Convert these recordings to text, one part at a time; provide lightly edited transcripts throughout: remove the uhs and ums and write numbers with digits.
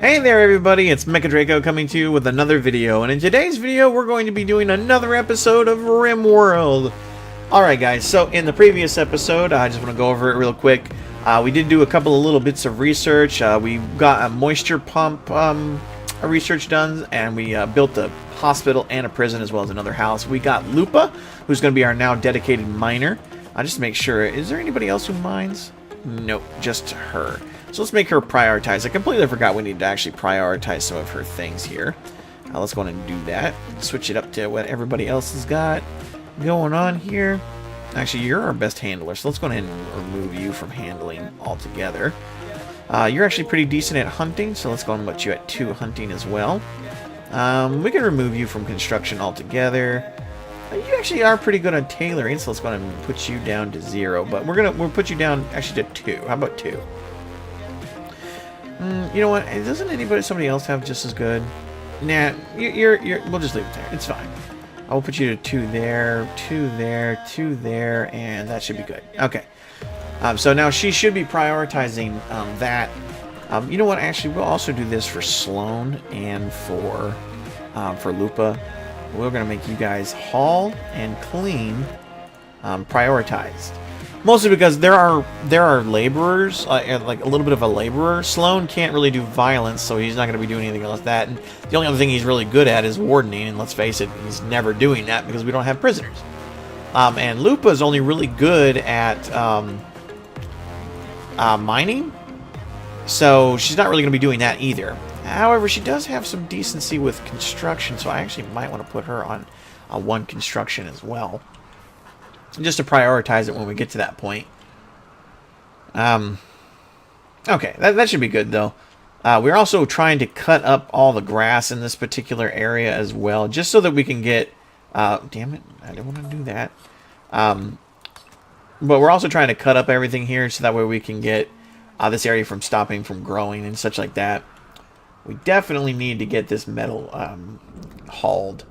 Hey there everybody, it's Mecha Draco coming to you with another video, and in today's video we're going to be doing another episode of Rimeworld. Alright guys, so in the previous episode, I just want to go over it real quick. We did do a couple of little bits of research. We got a moisture pump research done, and we built a hospital and a prison as well as another house. We got Lupa, who's going to be our now dedicated miner. Just to make sure, is there anybody else who mines? Nope, just her. So let's make her prioritize. I completely forgot we need to actually prioritize some of her things here. Let's go ahead and do that. Switch it up to what everybody else has got going on here. Actually, you're our best handler, so let's go ahead and remove you from handling altogether. You're actually pretty decent at hunting, so let's go ahead and put you at 2 hunting as well. We can remove you from construction altogether. You actually are pretty good at tailoring, so let's go ahead and put you down to 0. But we'll put you down actually to 2. How about 2? You know what? Doesn't somebody else have just as good? Nah, we'll just leave it there. It's fine. I will put you to 2 there, 2 there, 2 there, and that should be good. Okay. So now she should be prioritizing that. You know what? Actually, we'll also do this for Sloan and for Lupa. We're going to make you guys haul and clean prioritized. Mostly because there are laborers, like a little bit of a laborer. Sloan can't really do violence, so he's not going to be doing anything else that. And the only other thing he's really good at is wardening, and let's face it, he's never doing that because we don't have prisoners. And Lupa is only really good at mining, so she's not really going to be doing that either. However, she does have some decency with construction, so I actually might want to put her on 1 construction as well. Just to prioritize it when we get to that point. Okay, that should be good, though. We're also trying to cut up all the grass in this particular area as well, just so that we can get... damn it, I didn't want to do that. But we're also trying to cut up everything here, so that way we can get this area from stopping from growing and such like that. We definitely need to get this metal hauled.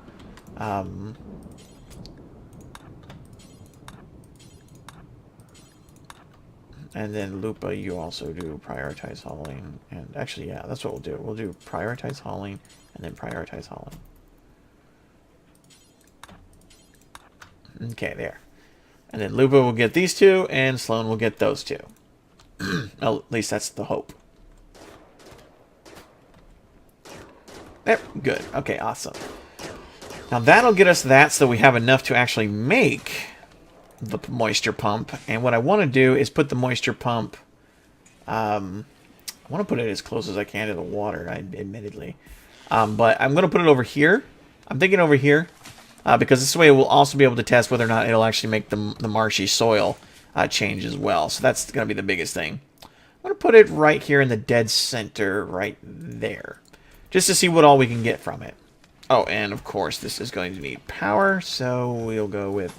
And then Lupa, you also do prioritize hauling. And actually, yeah, that's what we'll do. We'll do prioritize hauling and then prioritize hauling. Okay, there. And then Lupa will get these 2, and Sloan will get those 2. Well, at least that's the hope. There, good. Okay, awesome. Now that'll get us that, so we have enough to actually make the moisture pump. And what I want to do is put the moisture pump, I want to put it as close as I can to the water, admittedly, but I'm going to put it over here. I'm thinking over here, because this way we'll also be able to test whether or not it'll actually make the marshy soil change as well. So that's going to be the biggest thing. I'm going to put it right here in the dead center, right there, just to see what all we can get from it. Oh, and of course, this is going to need power, so we'll go with...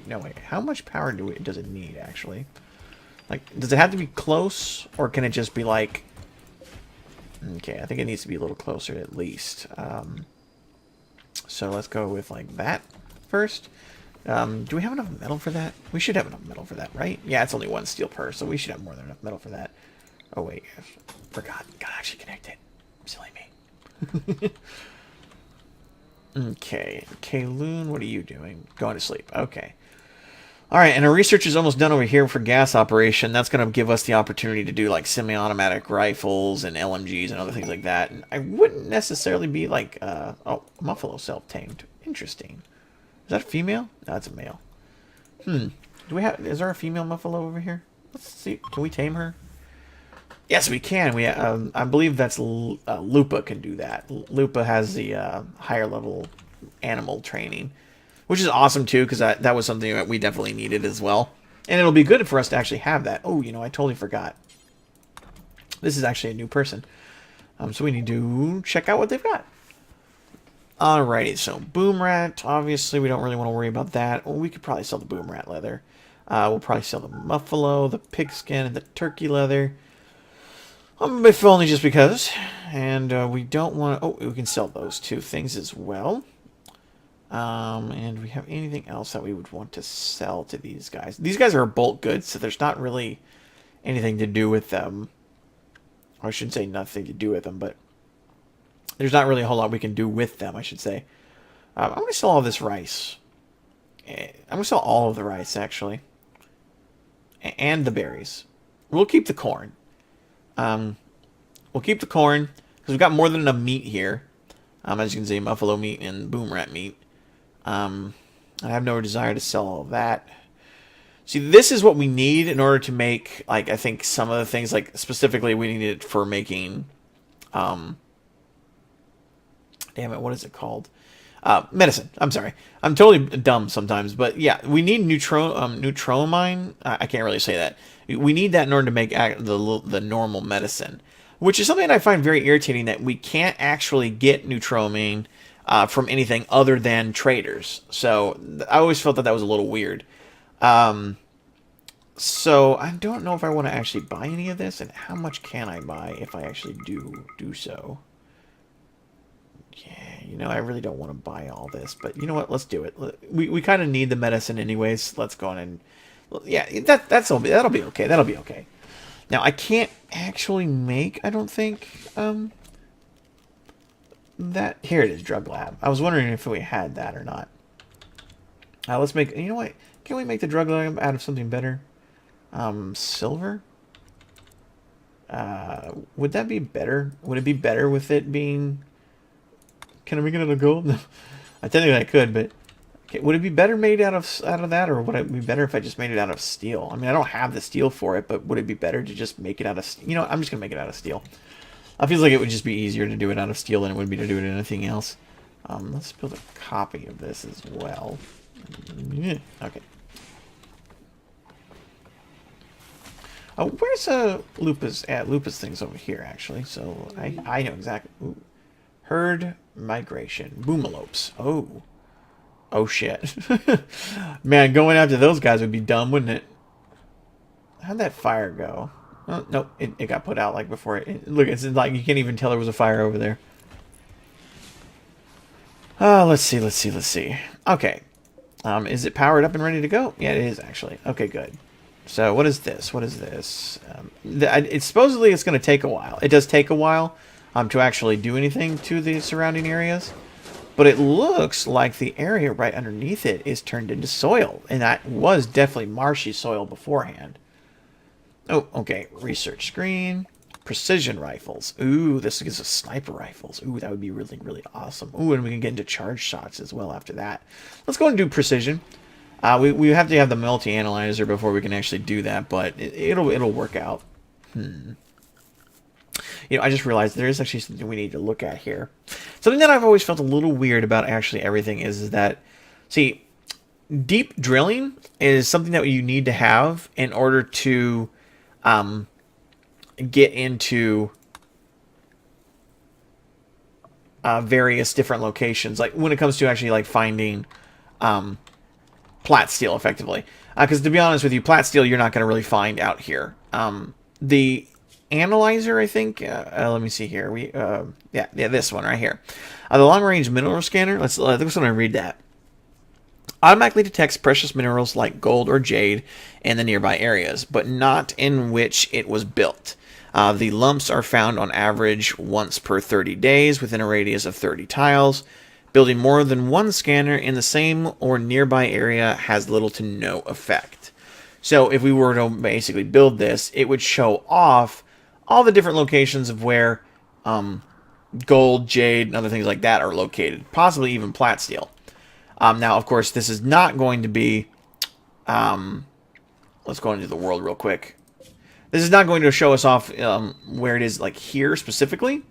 No, wait, how much power does it need, actually? Like, does it have to be close, or can it just be like... Okay, I think it needs to be a little closer, at least. So let's go with, like, that first. Do we have enough metal for that? We should have enough metal for that, right? Yeah, it's only 1 steel per, so we should have more than enough metal for that. Oh, wait. Forgot. Gotta actually connect it. Silly me. Okay, Kayloon, what are you doing? Going to sleep. Okay. Alright, and our research is almost done over here for gas operation. That's going to give us the opportunity to do, like, semi-automatic rifles and LMGs and other things like that. And I wouldn't necessarily be, like, oh, Muffalo self-tamed. Interesting. Is that a female? No, that's a male. Do we have... Is there a female Muffalo over here? Let's see. Can we tame her? Yes, we can. We, I believe that's Lupa can do that. Lupa has the higher level animal training, which is awesome too, because that was something that we definitely needed as well. And it'll be good for us to actually have that. Oh, you know, I totally forgot. This is actually a new person. So we need to check out what they've got. Alrighty, so Boom Rat. Obviously, we don't really want to worry about that. Well, we could probably sell the Boom Rat leather. We'll probably sell the Muffalo, the pigskin, and the turkey leather. If only just because. And we don't want to... Oh, we can sell those 2 things as well. And we have anything else that we would want to sell to these guys? These guys are bulk goods, so there's not really anything to do with them I shouldn't say nothing to do with them, but there's not really a whole lot we can do with them, I should say. I'm going to sell all this rice. I'm going to sell all of the rice, actually. And the berries. We'll keep the corn. We'll keep the corn, because we've got more than enough meat here. As you can see, buffalo meat and boom rat meat. I have no desire to sell all of that. See, this is what we need in order to make, like, I think some of the things, like, specifically we need it for making, damn it, what is it called? Medicine. I'm sorry. I'm totally dumb sometimes, but yeah, we need neutroamine. I can't really say that. We need that in order to make the normal medicine, which is something that I find very irritating, that we can't actually get neutroamine from anything other than traders. So I always felt that that was a little weird. So I don't know if I want to actually buy any of this, and how much can I buy if I actually do so. Yeah, you know, I really don't want to buy all this, but you know what? Let's do it. We kind of need the medicine anyways. Let's go on and yeah, that'll be okay. That'll be okay. Now I can't actually make, I don't think, that here it is, drug lab. I was wondering if we had that or not. Let's make, you know what? Can we make the drug lab out of something better? Silver? Would that be better? Would it be better with it being... Can I make it out of gold? No. I technically I could, but... Okay, would it be better made out of that, or would it be better if I just made it out of steel? I mean, I don't have the steel for it, but would it be better to just make it out of... You know, I'm just going to make it out of steel. I feel like it would just be easier to do it out of steel than it would be to do it in anything else. Let's build a copy of this as well. Okay. Where's Lupus at? Lupus thing's over here, actually. So I know exactly. Ooh. Herd migration. Boomalopes. Oh. Oh, shit. Man, going after those guys would be dumb, wouldn't it? How'd that fire go? Oh, nope. It got put out like before. Look, it's like you can't even tell there was a fire over there. Let's see. Okay. Is it powered up and ready to go? Yeah, it is, actually. Okay, good. So, what is this? What is this? It's supposedly it's going to take a while. It does take a while to actually do anything to the surrounding areas. But it looks like the area right underneath it is turned into soil. And that was definitely marshy soil beforehand. Oh, okay. Research screen. Precision rifles. Ooh, this gives us sniper rifles. Ooh, that would be really, really awesome. Ooh, and we can get into charge shots as well after that. Let's go and do precision. We have to have the multi-analyzer before we can actually do that, but it'll work out. You know, I just realized there is actually something we need to look at here. Something that I've always felt a little weird about actually everything is that, see, deep drilling is something that you need to have in order to get into various different locations. Like when it comes to actually like finding plat steel, effectively. Because to be honest with you, plat steel you're not going to really find out here. The analyzer, I think. Let me see here. Yeah, this one right here. The long-range mineral scanner. Let's read that. Automatically detects precious minerals like gold or jade in the nearby areas, but not in which it was built. The lumps are found on average once per 30 days within a radius of 30 tiles. Building more than one scanner in the same or nearby area has little to no effect. So if we were to basically build this, it would show off all the different locations of where gold, jade, and other things like that are located. Possibly even plat steel. Now, of course, this is not going to be... let's go into the world real quick. This is not going to show us off where it is, like here specifically.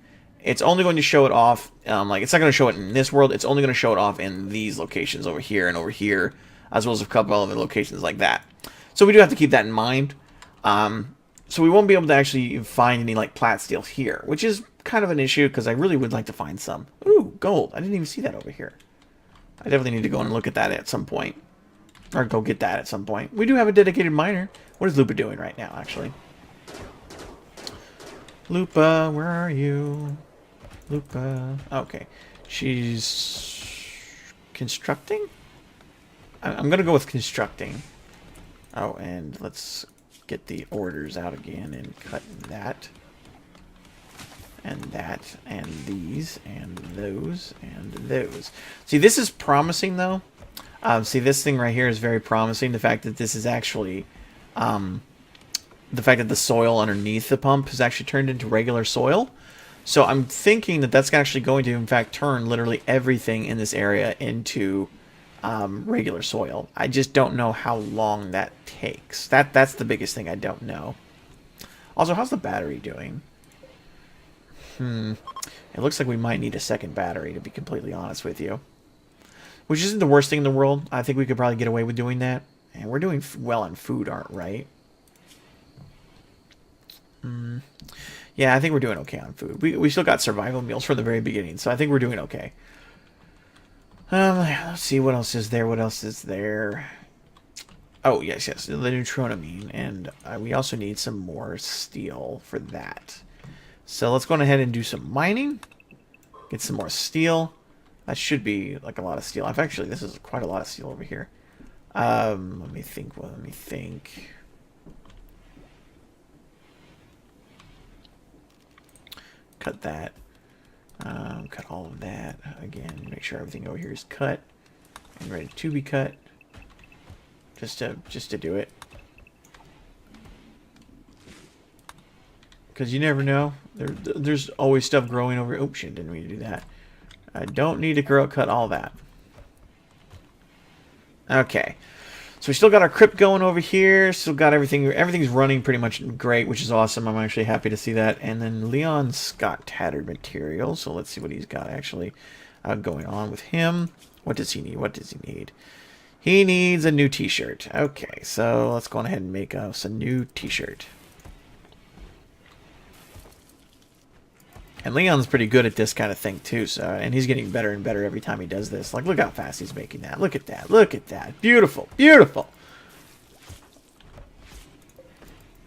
It's only going to show it off, like it's not going to show it in this world. It's only going to show it off in these locations over here and over here, as well as a couple other locations like that. So we do have to keep that in mind. So we won't be able to actually find any like plat steel here, which is kind of an issue because I really would like to find some. Ooh, gold. I didn't even see that over here. I definitely need to go and look at that at some point. Or go get that at some point. We do have a dedicated miner. What is Lupa doing right now, actually? Lupa, where are you? Lupa. Okay. She's constructing? I'm going to go with constructing. Oh, and let's get the orders out again and cut that. and that, and these, and those, and those. See, this is promising, though. See, this thing right here is very promising. The fact that this is actually... the fact that the soil underneath the pump has actually turned into regular soil. So I'm thinking that that's actually going to, in fact, turn literally everything in this area into regular soil. I just don't know how long that takes. That's the biggest thing I don't know. Also, how's the battery doing? It looks like we might need a second battery, to be completely honest with you. Which isn't the worst thing in the world. I think we could probably get away with doing that. And we're doing well on food, aren't we? Right? Yeah, I think we're doing okay on food. We still got survival meals from the very beginning, so I think we're doing okay. Let's see, what else is there? What else is there? Oh, yes, the neutronamine. And we also need some more steel for that. So let's go ahead and do some mining. Get some more steel. That should be like a lot of steel. Actually, this is quite a lot of steel over here. Let me think. Well, let me think. Cut that. Cut all of that. Again, make sure everything over here is cut and ready to be cut. Just to do it. Because you never know. There's always stuff growing over. Oh shit! Didn't mean to do that. I don't need to cut all that. Okay. So we still got our crypt going over here. Still got everything. Everything's running pretty much great, which is awesome. I'm actually happy to see that. And then Leon's got tattered material. So let's see what he's got actually going on with him. What does he need? What does he need? He needs a new t-shirt. Okay, so let's go ahead and make us a new t-shirt. And Leon's pretty good at this kind of thing too, so, and he's getting better and better every time he does this. Like, look how fast he's making that. Look at that. Look at that. Beautiful. Beautiful.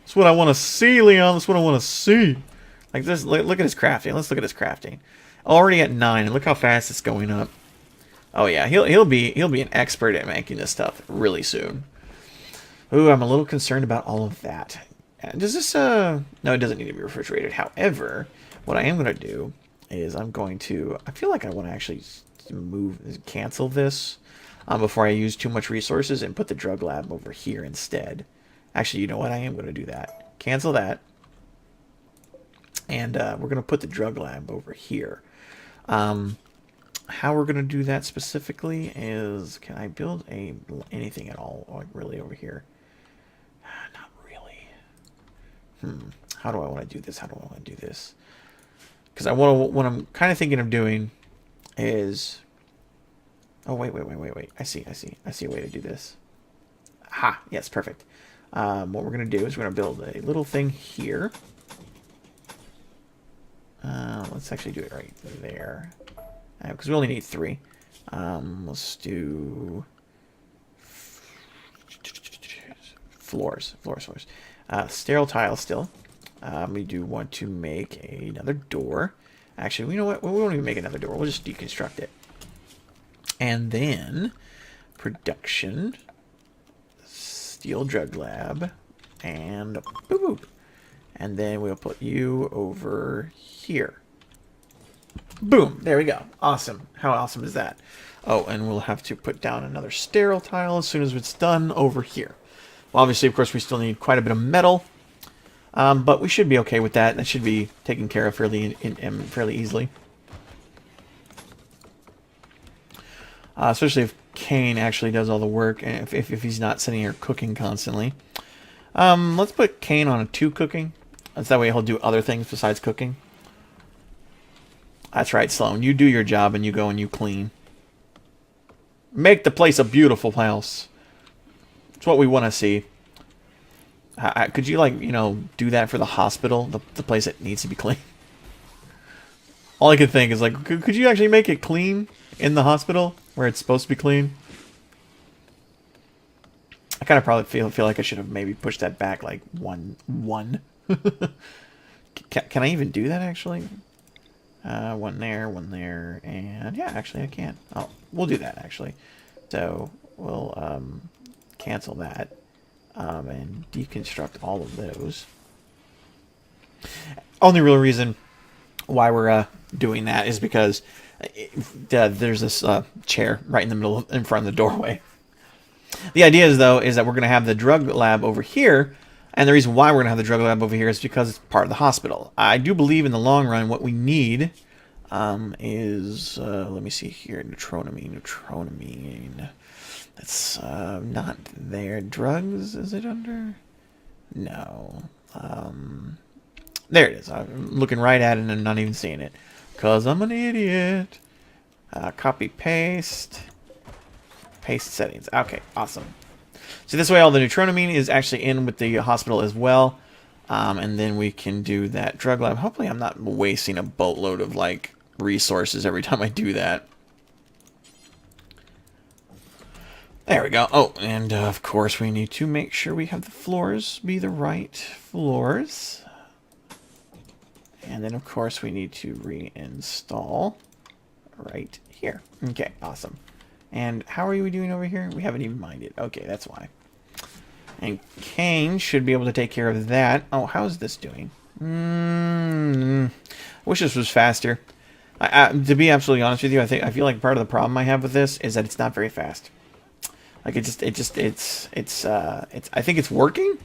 That's what I want to see, Leon. That's what I want to see. Like this. Look at his crafting. Let's look at his crafting. Already at 9, and look how fast it's going up. Oh yeah, he'll be an expert at making this stuff really soon. Ooh, I'm a little concerned about all of that. Does this no, it doesn't need to be refrigerated. However, what I am going to do is I feel like I want to actually cancel this before I use too much resources and put the drug lab over here instead. Actually, you know what? I am going to do that. Cancel that. And we're going to put the drug lab over here. How we're going to do that specifically is, can I build anything at all, like really over here? Not really. How do I want to do this? How do I want to do this? Because what I'm kind of thinking of doing is, oh wait. I see a way to do this. Aha, yes, perfect. What we're gonna do is we're gonna build a little thing here. Let's actually do it right there, because we only need 3. Let's do floors. Sterile tile still. We do want to make another door. Actually, you know what? We won't even make another door. We'll just deconstruct it. And then production, steel drug lab, and boop boop. And then we'll put you over here. Boom! There we go. Awesome. How awesome is that? Oh, and we'll have to put down another sterile tile as soon as it's done over here. Well, obviously, of course, we still need quite a bit of metal. But we should be okay with that. That should be taken care of fairly easily. Especially if Kane actually does all the work, and if he's not sitting here cooking constantly. Let's put Kane on a 2 cooking. That's that way he'll do other things besides cooking. That's right, Sloan. You do your job and you go and you clean. Make the place a beautiful house. It's what we want to see. Could you, like, do that for the hospital? The place that needs to be clean? All I could think is, like, could you actually make it clean in the hospital where it's supposed to be clean? I kind of probably feel like I should have maybe pushed that back, like, one. Can I even do that, actually? One there, and yeah, actually I can. Oh, we'll do that, actually. So, we'll, cancel that. And deconstruct all of those. Only real reason why we're doing that is because there's this chair right in the middle, in front of the doorway. The idea is, though, is that we're going to have the drug lab over here, and the reason why we're going to have the drug lab over here is because it's part of the hospital. I do believe in the long run what we need is, let me see here, neutroamine. That's not there. Drugs, is it under? No. There it is. I'm looking right at it and I'm not even seeing it. Because I'm an idiot. Copy, paste. Paste settings. Okay, awesome. So this way all the neutroamine is actually in with the hospital as well. And then we can do that drug lab. Hopefully I'm not wasting a boatload of like resources every time I do that. There we go. Oh, and of course we need to make sure we have the floors be the right floors. And then of course we need to reinstall right here. Okay, awesome. And how are we doing over here? We haven't even minded. Okay, that's why. And Kane should be able to take care of that. Oh, how's this doing? I wish this was faster. To be absolutely honest with you, I feel like part of the problem I have with this is that it's not very fast. Like I think it's working.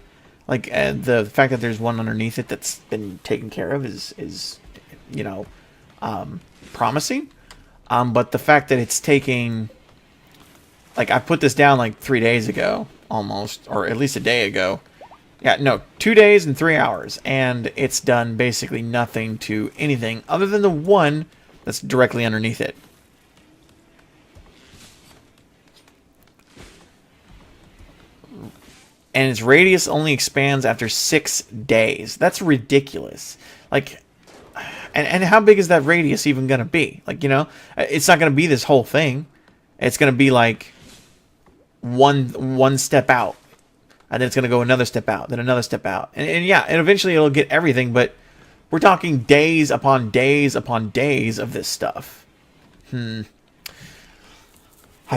Like the fact that there's one underneath it that's been taken care of is you know, promising. But the fact that it's taking, like I put this down like 3 days ago almost, or at least a day ago. Yeah, no, 2 days and 3 hours, and it's done basically nothing to anything other than the one that's directly underneath it. And its radius only expands after 6 days. That's ridiculous. Like, and how big is that radius even going to be? Like, you know, it's not going to be this whole thing. It's going to be like one step out. And then it's going to go another step out, then another step out. And yeah, and eventually it'll get everything, but we're talking days upon days upon days of this stuff. I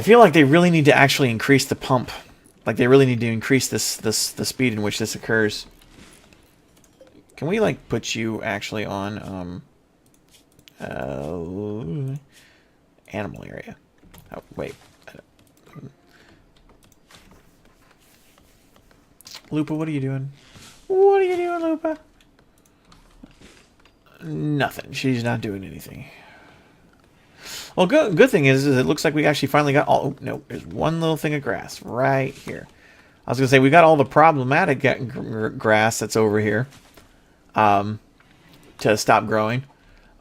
feel like they really need to actually increase the pump. Like they really need to increase the speed in which this occurs. Can we like put you actually on animal area? Oh wait, Lupa, what are you doing? What are you doing, Lupa? Nothing. She's not doing anything. Well, good thing is it looks like we actually finally got all... Oh, no, there's one little thing of grass right here. I was going to say, we got all the problematic grass that's over here to stop growing.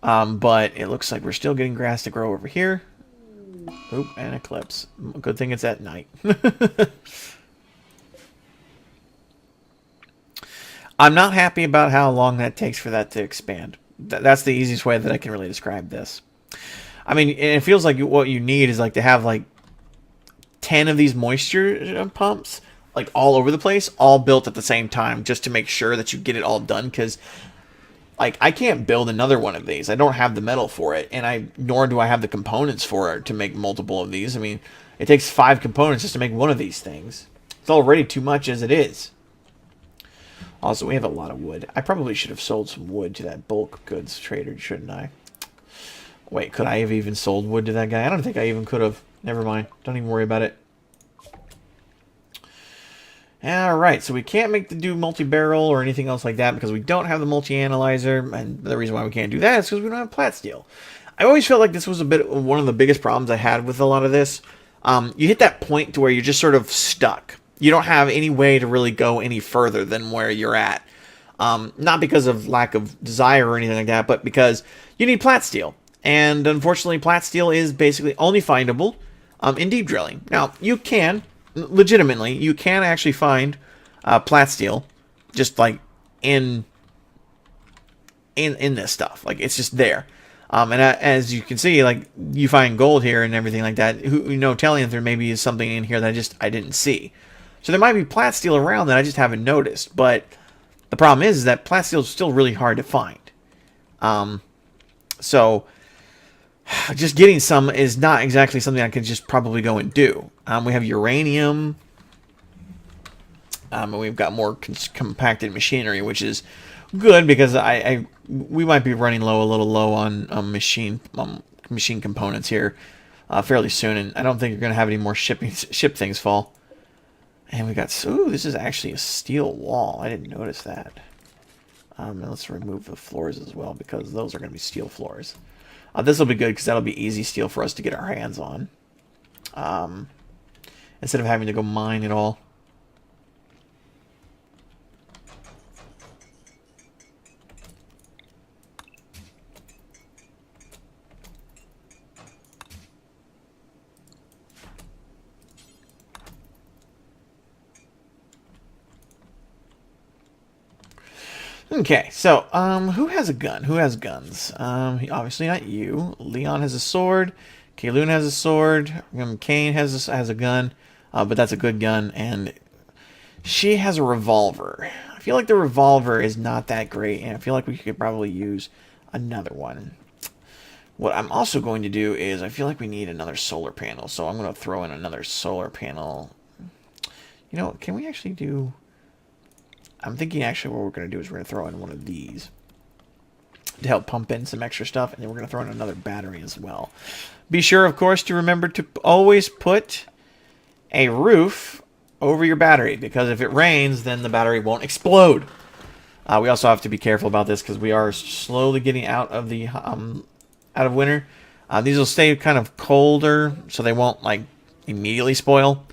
But it looks like we're still getting grass to grow over here. Oop, and eclipse. Good thing it's at night. I'm not happy about how long that takes for that to expand. That's the easiest way that I can really describe this. I mean, it feels like what you need is like to have like 10 of these moisture pumps like all over the place, all built at the same time, just to make sure that you get it all done. Because like I can't build another one of these. I don't have the metal for it, and nor do I have the components for it to make multiple of these. I mean, it takes 5 components just to make one of these things. It's already too much as it is. Also, we have a lot of wood. I probably should have sold some wood to that bulk goods trader, shouldn't I? Wait, could I have even sold wood to that guy? I don't think I even could have. Never mind. Don't even worry about it. Alright, so we can't do multi-barrel or anything else like that because we don't have the multi-analyzer. And the reason why we can't do that is because we don't have plat steel. I always felt like this was one of the biggest problems I had with a lot of this. You hit that point to where you're just sort of stuck. You don't have any way to really go any further than where you're at. Not because of lack of desire or anything like that, but because you need plat steel. And unfortunately, plat steel is basically only findable in deep drilling. Now, you can, legitimately, you can actually find plat steel just like in this stuff. Like, it's just there. And as you can see, like, you find gold here and everything like that. Telling that there maybe is something in here that I didn't see. So there might be plat steel around that I just haven't noticed. But the problem is that plat steel is still really hard to find. So just getting some is not exactly something I can just probably go and do. We have uranium. And we've got more compacted machinery, which is good because I we might be running a little low on machine components here fairly soon, and I don't think you're going to have any more ship things fall. And we got, ooh, this is actually a steel wall. I didn't notice that. And let's remove the floors as well, because those are going to be steel floors. This will be good, because that'll be easy steel for us to get our hands on. Instead of having to go mine it all. Okay, so, who has a gun? Who has guns? Obviously not you. Leon has a sword. Kayloon has a sword. Kane has a gun, but that's a good gun. And she has a revolver. I feel like the revolver is not that great, and I feel like we could probably use another one. What I'm also going to do is, I feel like we need another solar panel, so I'm going to throw in another solar panel. You know, can we actually do... I'm thinking actually what we're going to do is we're going to throw in one of these to help pump in some extra stuff, and then we're going to throw in another battery as well. Be sure, of course, to remember to always put a roof over your battery, because if it rains, then the battery won't explode. We also have to be careful about this, because we are slowly getting out of the out of winter. These will stay kind of colder, so they won't like immediately spoil.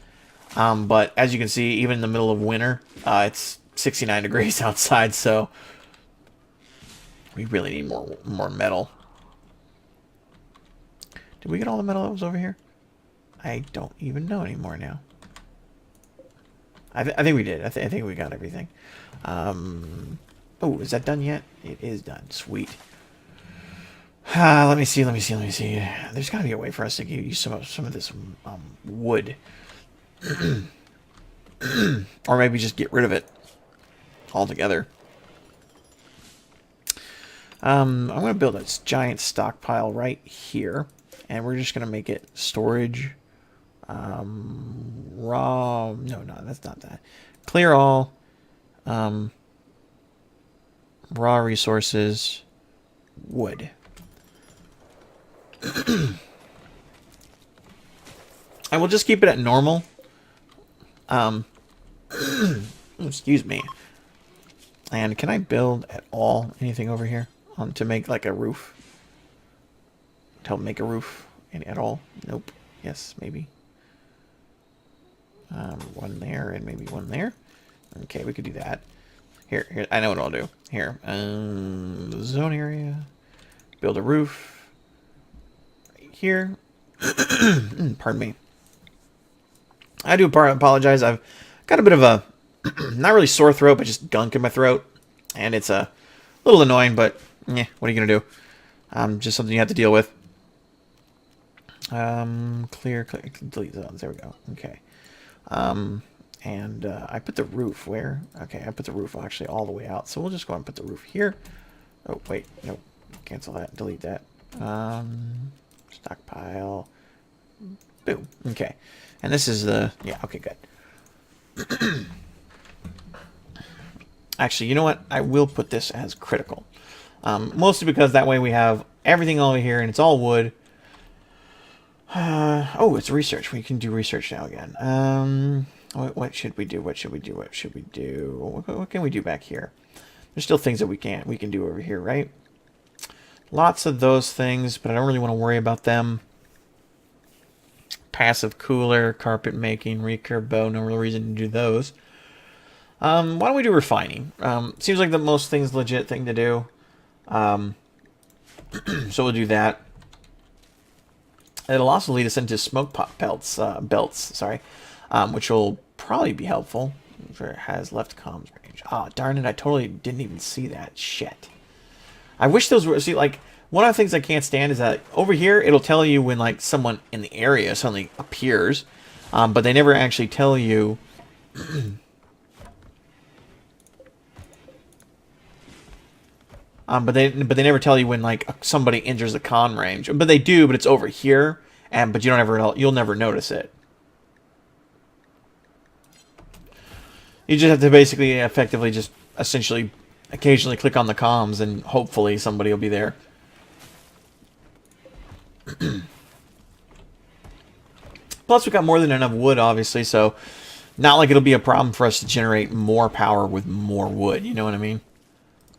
But as you can see, even in the middle of winter, it's 69 degrees outside, so we really need more metal. Did we get all the metal that was over here? I don't even know anymore now. I think we did. I think we got everything. Oh, is that done yet? It is done. Sweet. Let me see. There's got to be a way for us to use some of this wood. Or maybe just get rid of it altogether. I'm going to build a giant stockpile right here, and we're just going to make it storage. Raw. No, that's not that. Clear all. Raw resources. Wood. And we'll just keep it at normal. Excuse me. And can I build at all anything over here to make like a roof? To help make a roof at all? Nope. Yes, maybe. One there and maybe one there. Okay, we could do that. Here, I know what I'll do. Here, zone area. Build a roof. Right here. Pardon me. I do apologize. I've got a bit of a, not really sore throat, but just gunk in my throat. And it's a little annoying, but yeah, what are you going to do? Just something you have to deal with. Clear, delete zones. There we go. Okay. And I put the roof where? Okay, I put the roof actually all the way out. So we'll just go and put the roof here. Oh, wait. Nope. Cancel that. Delete that. Stockpile. Boom. Okay. And this is the... Yeah, okay, good. Actually, you know what? I will put this as critical. Mostly because that way we have everything over here and it's all wood. Oh, it's research. We can do research now again. What should we do? What should we do? What should we do? What can we do back here? There's still things that we can do over here, right? Lots of those things, but I don't really want to worry about them. Passive cooler, carpet making, recurve bow, no real reason to do those. Why don't we do refining? Seems like the most things legit thing to do. So we'll do that. It'll also lead us into smoke pot belts, which will probably be helpful. It has left comms range. Ah, oh, darn it! I totally didn't even see that. Shit. I wish those were... See, like, one of the things I can't stand is that over here, it'll tell you when, like, someone in the area suddenly appears. But they never actually tell you... but they never tell you when, like, somebody enters the con range. But they do, but it's over here. But you'll never notice it. You just have to basically, effectively, just essentially occasionally click on the comms and hopefully somebody will be there. Plus, we got more than enough wood, obviously, so not like it'll be a problem for us to generate more power with more wood, you know what I mean?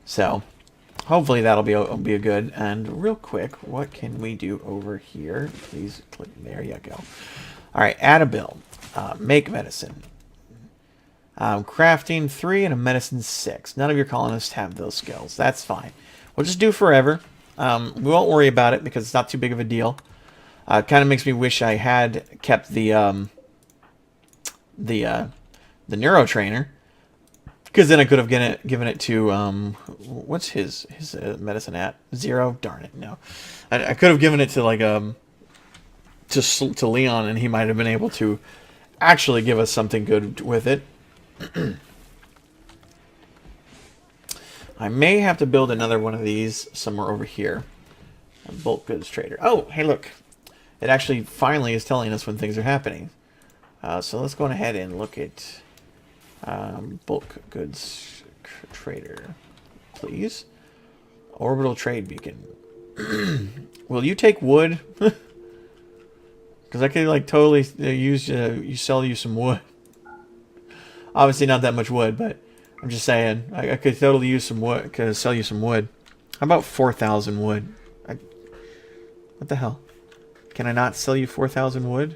So, hopefully that'll be a good. And real quick, what can we do over here? Please click, there you go. Alright, add a build. Make medicine. Crafting 3 and a medicine 6. None of your colonists have those skills. That's fine. We'll just do forever. We won't worry about it because it's not too big of a deal. It kind of makes me wish I had kept the neuro trainer, because then I could have given it to what's his medicine at 0. Darn it, no. I could have given it to like to Leon, and he might have been able to actually give us something good with it. I may have to build another one of these somewhere over here. A bulk goods trader. Oh, hey, look. It actually finally is telling us when things are happening. So let's go ahead and look at bulk goods trader, please. Orbital trade beacon. Will you take wood? Because I could like totally sell you some wood. Obviously not that much wood, but I'm just saying I could totally use some wood. Could sell you some wood. How about 4,000 wood? What the hell? Can I not sell you 4,000 wood?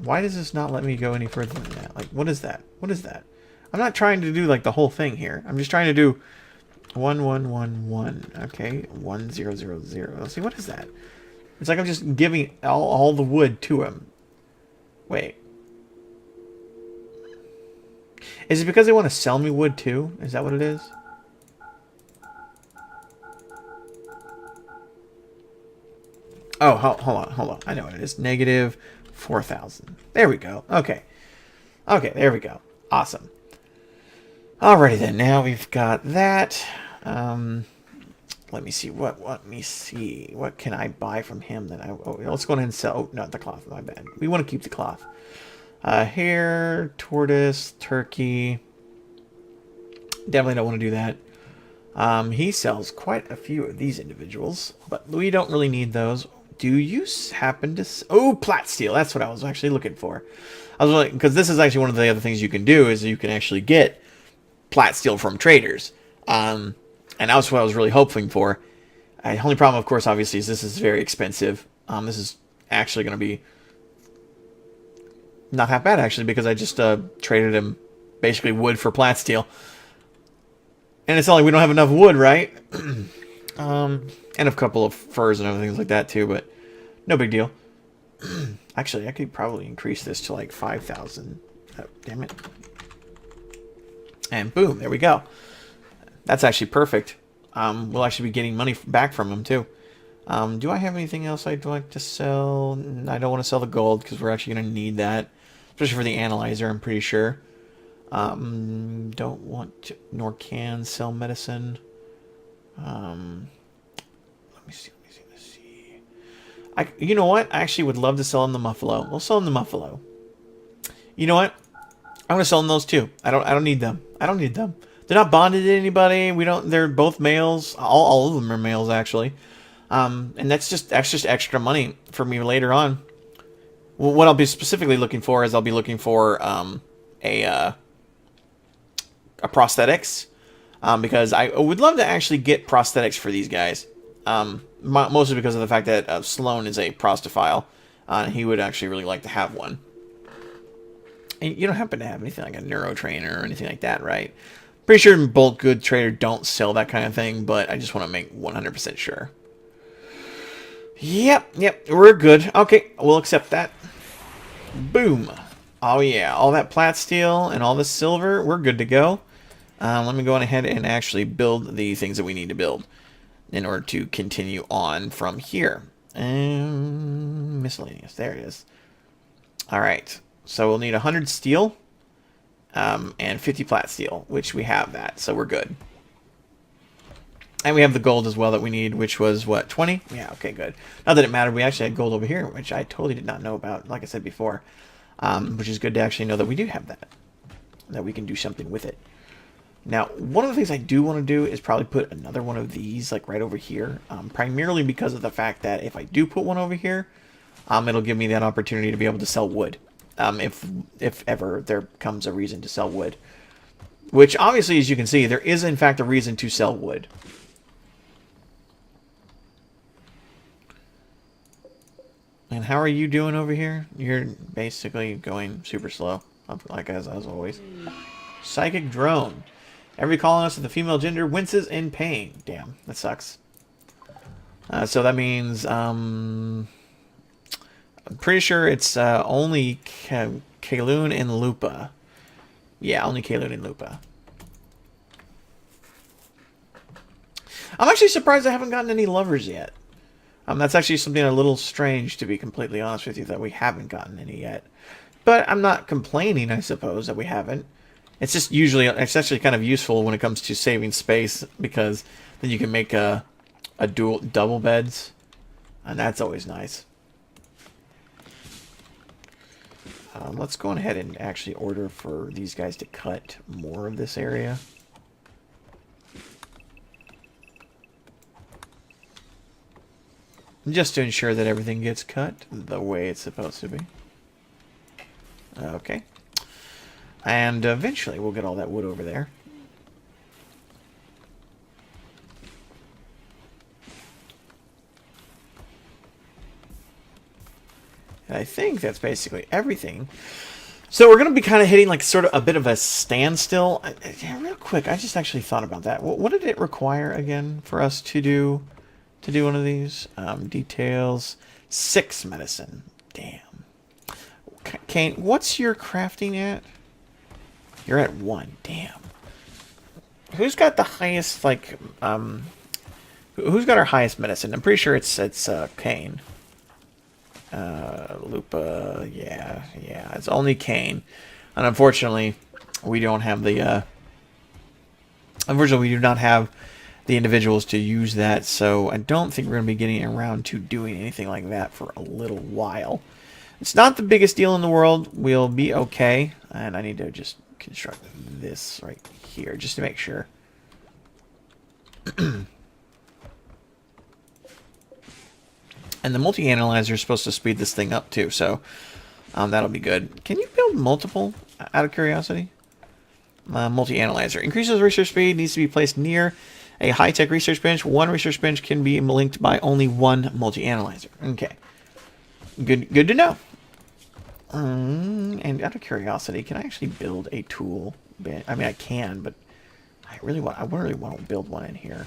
Why does this not let me go any further than that? Like, what is that? What is that? I'm not trying to do like the whole thing here. I'm just trying to do 1111. Okay, 1000. Let's see, what is that? It's like I'm just giving all the wood to him. Wait. Is it because they want to sell me wood too? Is that what it is? Oh, hold on. I know what it is. Negative 4,000. There we go. Okay. Okay, there we go. Awesome. Alrighty then. Now we've got that. Let me see. Let me see. What can I buy from him that let's go ahead and sell. Oh, not the cloth. My bad. We want to keep the cloth. Hair, tortoise, turkey. Definitely don't want to do that. He sells quite a few of these individuals, but we don't really need those. Do you happen to... Oh, plat steel. That's what I was actually looking for. I was like, because this is actually one of the other things you can do, is you can actually get plat steel from traders. And that's what I was really hoping for. The only problem, of course, obviously, is this is very expensive. This is actually going to be not half bad, actually, because I just traded him basically wood for plat steel. And it's not like we don't have enough wood, right? And a couple of furs and other things like that, too, but no big deal. Actually, I could probably increase this to like 5,000. Oh, damn it. And boom, there we go. That's actually perfect. We'll actually be getting money back from him, too. Do I have anything else I'd like to sell? I don't want to sell the gold, because we're actually going to need that. Especially for the analyzer, I'm pretty sure. Don't want to, nor can sell medicine. Let me see. You know what? I actually would love to sell him the Muffalo. We'll sell him the Muffalo. You know what? I'm gonna sell them those too. I don't need them. I don't need them. They're not bonded to anybody. They're both males. All of them are males, actually. And that's just extra money for me later on. Well, what I'll be specifically looking for is I'll be looking for a prosthetics. Because I would love to actually get prosthetics for these guys. Mostly because of the fact that Sloan is a prostophile. He would actually really like to have one. And you don't happen to have anything like a neuro trainer or anything like that, right? Pretty sure bulk good trader don't sell that kind of thing, but I just want to make 100% sure. Yep, we're good. Okay, we'll accept that. Boom. Oh yeah, all that plat steel and all this silver, we're good to go. Let me go on ahead and actually build the things that we need to build in order to continue on from here. Miscellaneous, there it is. Alright, so we'll need 100 steel and 50 plat steel, which we have that, so we're good. And we have the gold as well that we need, which was, what, 20? Yeah, okay, good. Not that it mattered, we actually had gold over here, which I totally did not know about, like I said before. which is good to actually know that we do have that we can do something with it. Now, one of the things I do want to do is probably put another one of these like right over here, primarily because of the fact that if I do put one over here, it'll give me that opportunity to be able to sell wood, if ever there comes a reason to sell wood. Which, obviously, as you can see, there is, in fact, a reason to sell wood. And how are you doing over here? You're basically going super slow, like as always. Psychic drone. Every colonist of the female gender winces in pain. Damn, that sucks. So that means, I'm pretty sure it's only Kaloon and Lupa. Yeah, only Kaloon and Lupa. I'm actually surprised I haven't gotten any lovers yet. That's actually something a little strange, to be completely honest with you, that we haven't gotten any yet. But I'm not complaining, I suppose, that we haven't. It's just usually, it's actually kind of useful when it comes to saving space, because then you can make a double beds, and that's always nice. Let's go ahead and actually order for these guys to cut more of this area. Just to ensure that everything gets cut the way it's supposed to be. Okay. And eventually we'll get all that wood over there. And I think that's basically everything. So we're going to be kind of hitting like sort of a bit of a standstill. Yeah, real quick, I just actually thought about that. What did it require again for us to do one of these? Details. 6 medicine. Damn. Kane, what's your crafting at? You're at 1. Damn. Who's got the highest, like, who's got our highest medicine? I'm pretty sure it's Kane. Lupa, yeah, it's only Kane. And unfortunately, we don't have the, unfortunately, we do not have the individuals to use that, so I don't think we're going to be getting around to doing anything like that for a little while. It's not the biggest deal in the world. We'll be okay. And I need to just construct this right here, just to make sure. And the multi-analyzer is supposed to speed this thing up too, so that'll be good. Can you build multiple, out of curiosity? Multi-analyzer. Increases research speed, needs to be placed near a high-tech research bench. One research bench can be linked by only one multi-analyzer. Okay. Good to know. And out of curiosity, can I actually build a tool bench? I mean, I can, but I really want to build one in here.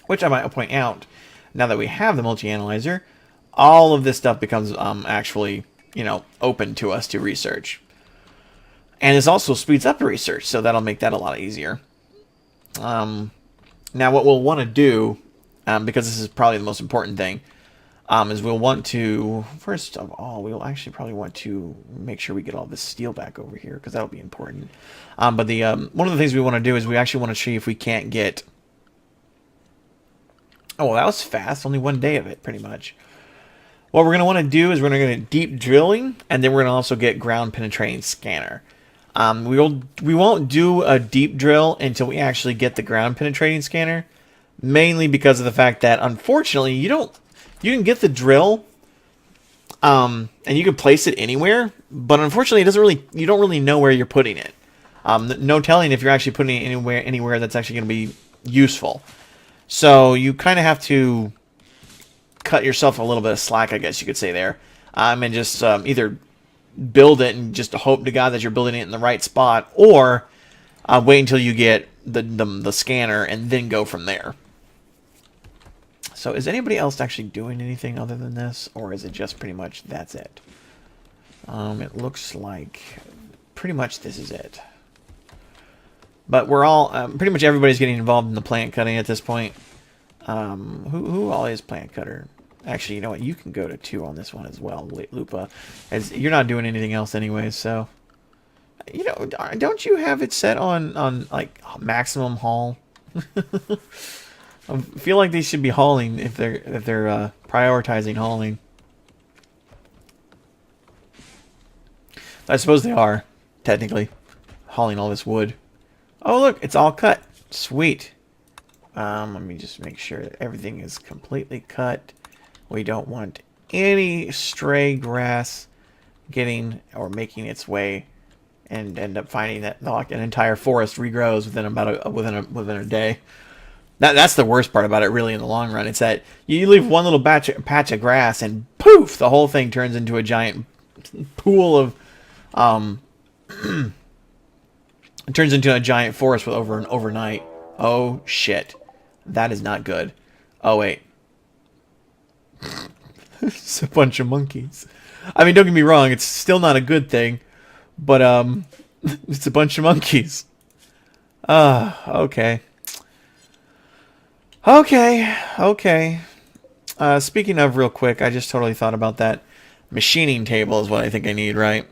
Which I might point out, now that we have the multi-analyzer, all of this stuff becomes actually, you know, open to us to research. And this also speeds up the research, so that'll make that a lot easier. Now what we'll want to do, because this is probably the most important thing, is we'll want to, first of all, we'll actually probably want to make sure we get all this steel back over here, because that'll be important. But the one of the things we want to do is we actually want to see if we can't get... Oh, well, that was fast. Only 1 day of it, pretty much. What we're going to want to do is we're going to get deep drilling, and then we're going to also get ground penetrating scanner. We won't do a deep drill until we actually get the ground penetrating scanner, mainly because of the fact that, unfortunately, you can get the drill, and you can place it anywhere, but unfortunately, you don't really know where you're putting it. No telling if you're actually putting it anywhere that's actually going to be useful. So you kind of have to cut yourself a little bit of slack, I guess you could say there, and just either build it and just hope to God that you're building it in the right spot, or wait until you get the scanner and then go from there. So is anybody else actually doing anything other than this, or is it just pretty much that's it? It looks like pretty much this is it. But we're all, pretty much everybody's getting involved in the plant cutting at this point. Who all is plant cutter? Actually, you know what? You can go to 2 on this one as well, Lupa. As you're not doing anything else anyways, so... You know, don't you have it set on like, maximum haul? I feel like they should be hauling if they're prioritizing hauling. I suppose they are, technically, hauling all this wood. Oh, look, it's all cut. Sweet. Let me just make sure that everything is completely cut. We don't want any stray grass getting or making its way and end up finding that like an entire forest regrows within a day. That's the worst part about it, really, in the long run. It's that you leave one little patch of grass, and poof, the whole thing turns into a giant pool of, it turns into a giant forest with overnight. Oh shit, that is not good. Oh wait, it's a bunch of monkeys. I mean, don't get me wrong, it's still not a good thing, but it's a bunch of monkeys. Okay. Okay. Speaking of, real quick, I just totally thought about that. Machining table is what I think I need, right?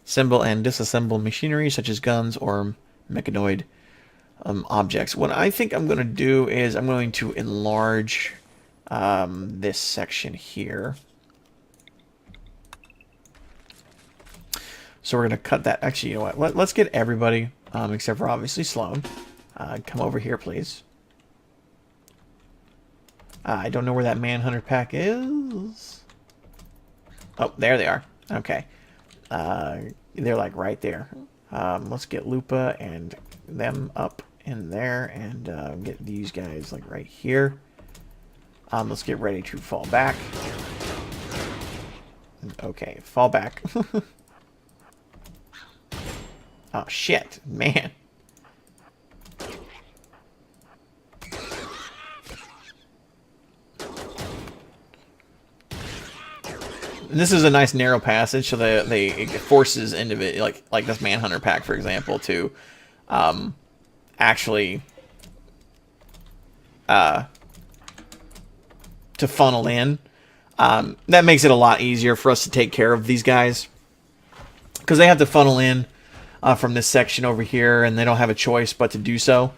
Assemble and disassemble machinery such as guns or mechanoid objects. What I think I'm going to do is I'm going to enlarge this section here. So we're going to cut that. Actually, you know what? Let's get everybody, except for obviously Sloan. Come over here, please. I don't know where that Manhunter pack is. Oh, there they are. Okay. They're like right there. Let's get Lupa and them up in there and get these guys like right here. Let's get ready to fall back. Okay, fall back. Oh, shit. Man. And this is a nice narrow passage, so it forces individual like this Manhunter pack, for example, to actually to funnel in. That makes it a lot easier for us to take care of these guys because they have to funnel in from this section over here, and they don't have a choice but to do so.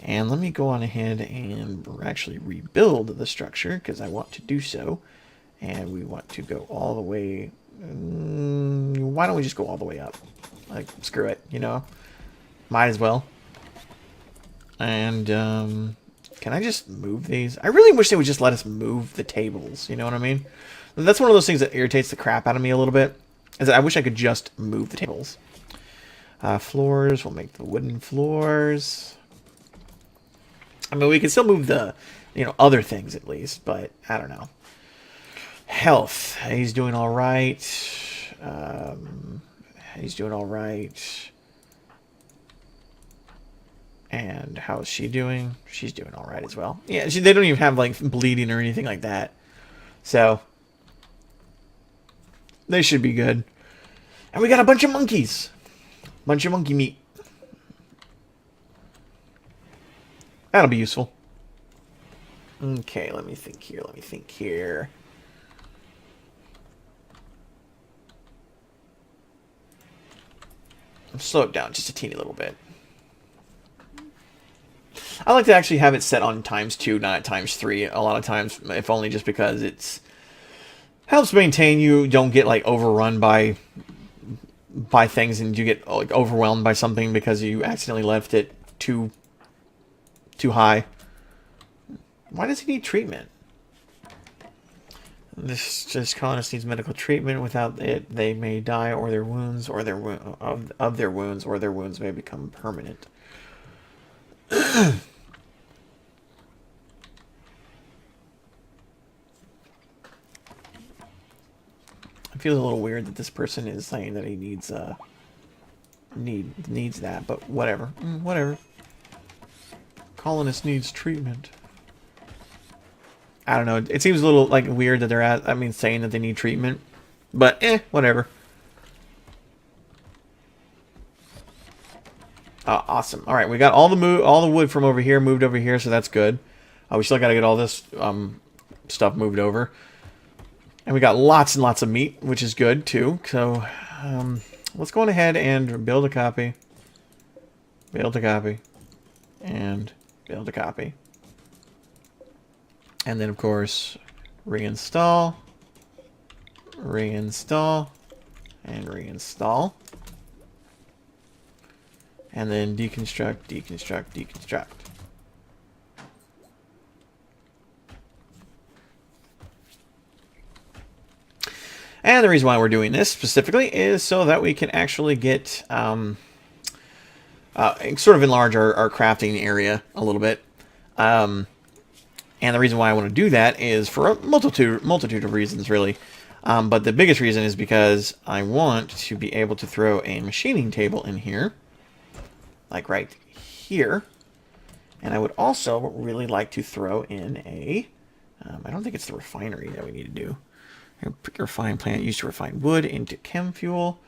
And let me go on ahead and actually rebuild the structure because I want to do so. And we want to go all the way. Why don't we just go all the way up? Like, screw it, you know? Might as well. And, can I just move these? I really wish they would just let us move the tables, you know what I mean? That's one of those things that irritates the crap out of me a little bit. Is that I wish I could just move the tables. Floors, we'll make the wooden floors. I mean, we can still move the, you know, other things at least, but I don't know. Health, he's doing all right. He's doing all right. And how's she doing? She's doing all right as well. Yeah, they don't even have like bleeding or anything like that, so they should be good. And we got a bunch of monkeys, bunch of monkey meat. That'll be useful. Okay, let me think here. Slow it down just a teeny little bit. I like to actually have it set on ×2, not at ×3. A lot of times, if only just because it's helps maintain you don't get like overrun by things and you get like overwhelmed by something because you accidentally left it too high. Why does he need treatment? This colonist needs medical treatment. Without it, they may die, or their wounds, or of their wounds, or their wounds may become permanent. I feel a little weird that this person is saying that he needs needs that, but whatever, whatever. Colonist needs treatment. I don't know. It seems a little like weird that they're saying that they need treatment, but whatever. Awesome. All right, we got all the wood from over here moved over here, so that's good. We still got to get all this stuff moved over, and we got lots and lots of meat, which is good too. So let's go on ahead and build a copy, and build a copy. And then, of course, reinstall. and reinstall. And then deconstruct, deconstruct, deconstruct. And the reason why we're doing this specifically is so that we can actually get sort of enlarge our crafting area a little bit. And the reason why I want to do that is for a multitude of reasons, really. But the biggest reason is because I want to be able to throw a machining table in here, like right here. And I would also really like to throw in a, I don't think it's the refinery that we need to do. Pick a refine plant used to refine wood into chem fuel,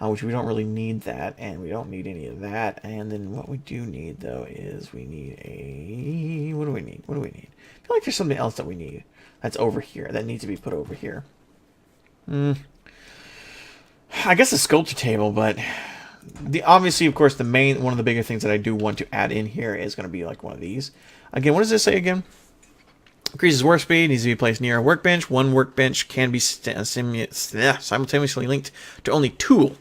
which we don't really need that, and we don't need any of that. And then what we do need, though, is we need a... What do we need? What do we need? I feel like there's something else that we need that's over here, that needs to be put over here. I guess a sculpture table, but obviously, of course, one of the bigger things that I do want to add in here is going to be like one of these. Again, what does this say again? Increases work speed, needs to be placed near a workbench. One workbench can be simultaneously linked to only two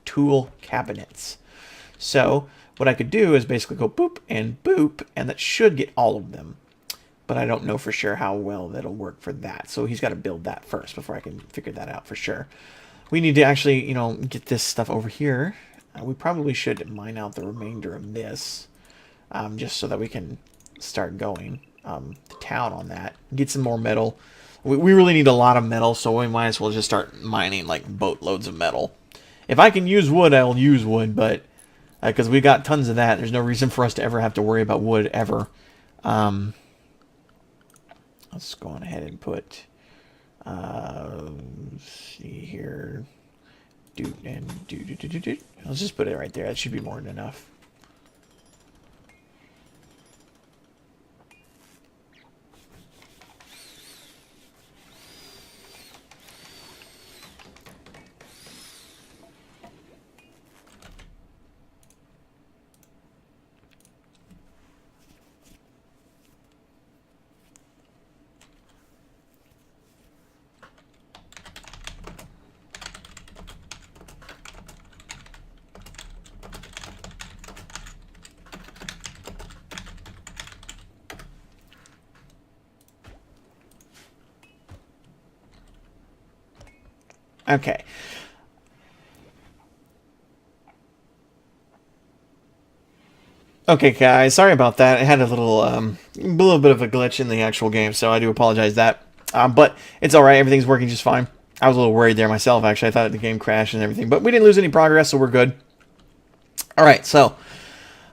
tool cabinets. So what I could do is basically go boop, and that should get all of them. But I don't know for sure how well that'll work for that. So he's got to build that first before I can figure that out for sure. We need to actually, get this stuff over here. We probably should mine out the remainder of this, just so that we can start going to town on that. Get some more metal. We really need a lot of metal, so we might as well just start mining like boatloads of metal. If I can use wood, I'll use wood, but because we got tons of that, there's no reason for us to ever have to worry about wood ever. Let's go on ahead and put see here, let's just put it right there. That should be more than enough. Okay. Okay, guys, sorry about that. I had a little bit of a glitch in the actual game, so I do apologize that. But it's all right. Everything's working just fine. I was a little worried there myself, actually. I thought the game crashed and everything, but we didn't lose any progress, so we're good. All right, so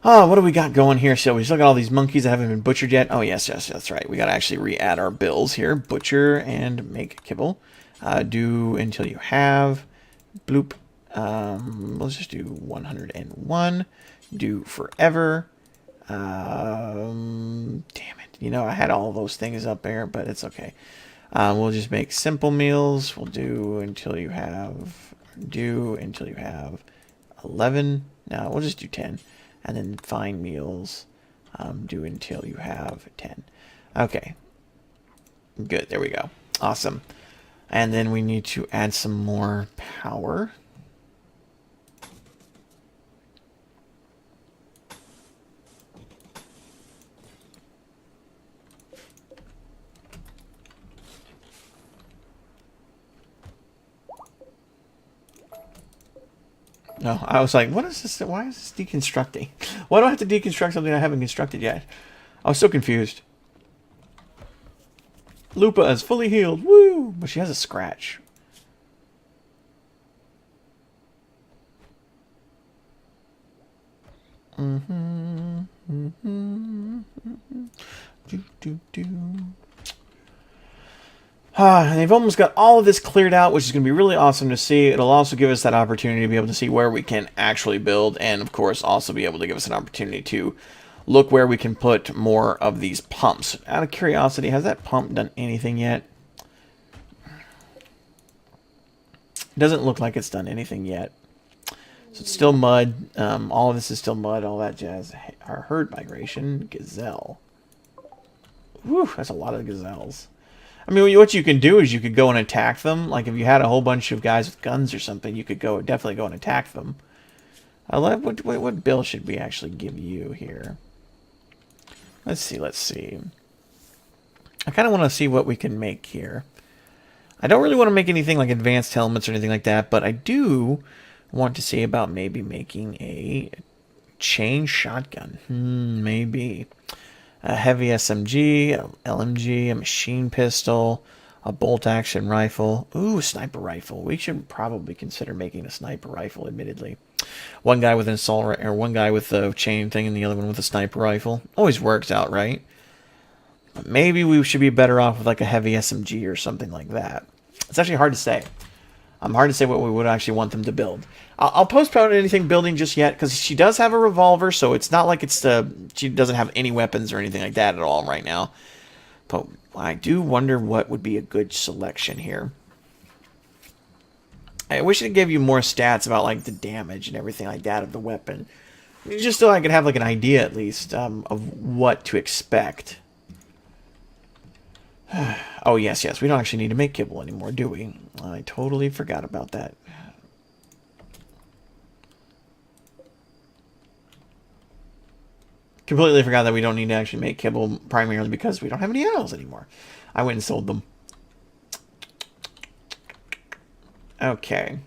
what do we got going here? So we still got all these monkeys that haven't been butchered yet. Oh, yes, that's right. We got to actually re-add our bills here. Butcher and make kibble. Do until you have. Bloop. Let's just do 101. Do forever. Damn it. I had all those things up there, but it's okay. We'll just make simple meals. We'll do until you have 11. No, we'll just do 10. And then fine meals. Do until you have 10. Okay. Good. There we go. Awesome. And then we need to add some more power. No, I was like, what is this? Why is this deconstructing? Why do I have to deconstruct something I haven't constructed yet? I was so confused. Lupa is fully healed. Woo! But she has a scratch. They've almost got all of this cleared out, which is going to be really awesome to see. It'll also give us that opportunity to be able to see where we can actually build, and of course also be able to give us an opportunity to look where we can put more of these pumps. Out of curiosity, has that pump done anything yet? Doesn't look like it's done anything yet. So it's still mud. All of this is still mud, all that jazz. Our herd migration, gazelle. Whew, that's a lot of gazelles. I mean, what you can do is you could go and attack them. Like, if you had a whole bunch of guys with guns or something, you could definitely go and attack them. What bill should we actually give you here? Let's see. I kind of want to see what we can make here. I don't really want to make anything like advanced helmets or anything like that, but I do want to see about maybe making a chain shotgun. Maybe. A heavy SMG, a LMG, a machine pistol, a bolt-action rifle. Ooh, sniper rifle. We should probably consider making a sniper rifle, admittedly. One guy with an assault, or one guy with the chain thing and the other one with a sniper rifle. Always works out, right? But maybe we should be better off with like a heavy SMG or something like that. It's actually hard to say. Hard to say what we would actually want them to build. I'll postpone anything building just yet, because she does have a revolver, so it's not like she doesn't have any weapons or anything like that at all right now. But I do wonder what would be a good selection here. I wish it gave you more stats about like the damage and everything like that of the weapon. Just so I could have like an idea at least of what to expect. Oh, yes. We don't actually need to make kibble anymore, do we? I totally forgot about that. Completely forgot that we don't need to actually make kibble, primarily because we don't have any animals anymore. I went and sold them. Okay.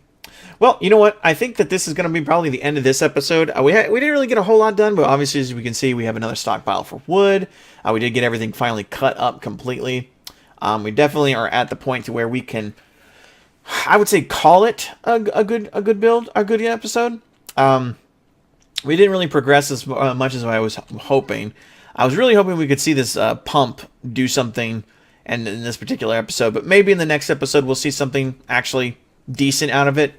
Well, you know what? I think that this is going to be probably the end of this episode. We didn't really get a whole lot done, but obviously, as we can see, we have another stockpile for wood. We did get everything finally cut up completely. We definitely are at the point to where we can, I would say, call it a good build, a good episode. We didn't really progress as much as I was hoping. I was really hoping we could see this pump do something in this particular episode, but maybe in the next episode we'll see something actually decent out of it.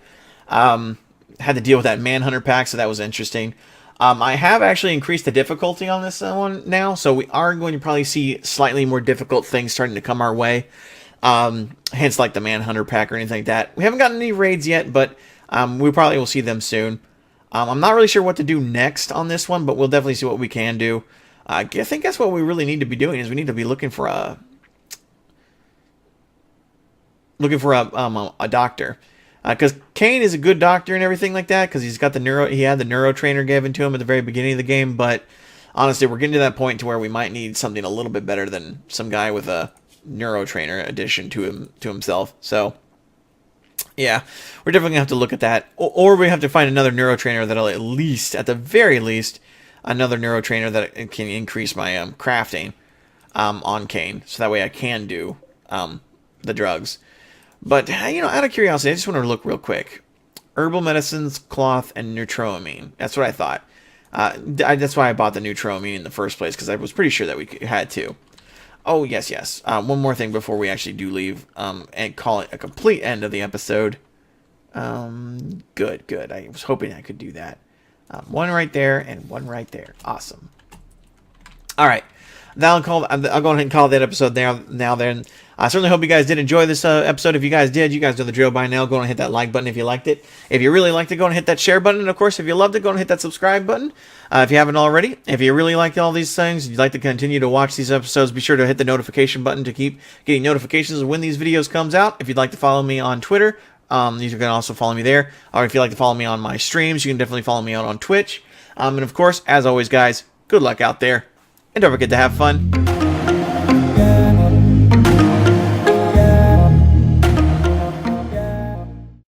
Had to deal with that Manhunter pack, so that was interesting. I have actually increased the difficulty on this one now, so we are going to probably see slightly more difficult things starting to come our way. Hence, like the Manhunter pack or anything like that. We haven't gotten any raids yet, but we probably will see them soon. I'm not really sure what to do next on this one, but we'll definitely see what we can do. I think that's what we really need to be doing, is we need to be looking for a doctor. Because Kane is a good doctor and everything like that, because he had the neuro trainer given to him at the very beginning of the game, but honestly, we're getting to that point to where we might need something a little bit better than some guy with a neuro trainer addition to himself. So, yeah, we're definitely going to have to look at that. Or we have to find another neuro trainer that'll at the very least, another neuro trainer that can increase my crafting on Kane, so that way I can do the drugs. But, out of curiosity, I just want to look real quick. Herbal medicines, cloth, and neutroamine. That's what I thought. That's why I bought the neutroamine in the first place, because I was pretty sure that we had to. Oh, yes. One more thing before we actually do leave, and call it a complete end of the episode. Good. I was hoping I could do that. One right there, and one right there. Awesome. All right. I'll go ahead and call that episode there now then. I certainly hope you guys did enjoy this episode. If you guys did, you guys know the drill by now. Go and hit that like button if you liked it. If you really liked it, go and hit that share button. And of course, if you loved it, go and hit that subscribe button. If you haven't already, if you really liked all these things, you'd like to continue to watch these episodes, be sure to hit the notification button to keep getting notifications of when these videos comes out. If you'd like to follow me on Twitter, you can also follow me there. Or if you'd like to follow me on my streams, you can definitely follow me out on Twitch. And of course, as always, guys, good luck out there. And don't forget to have fun.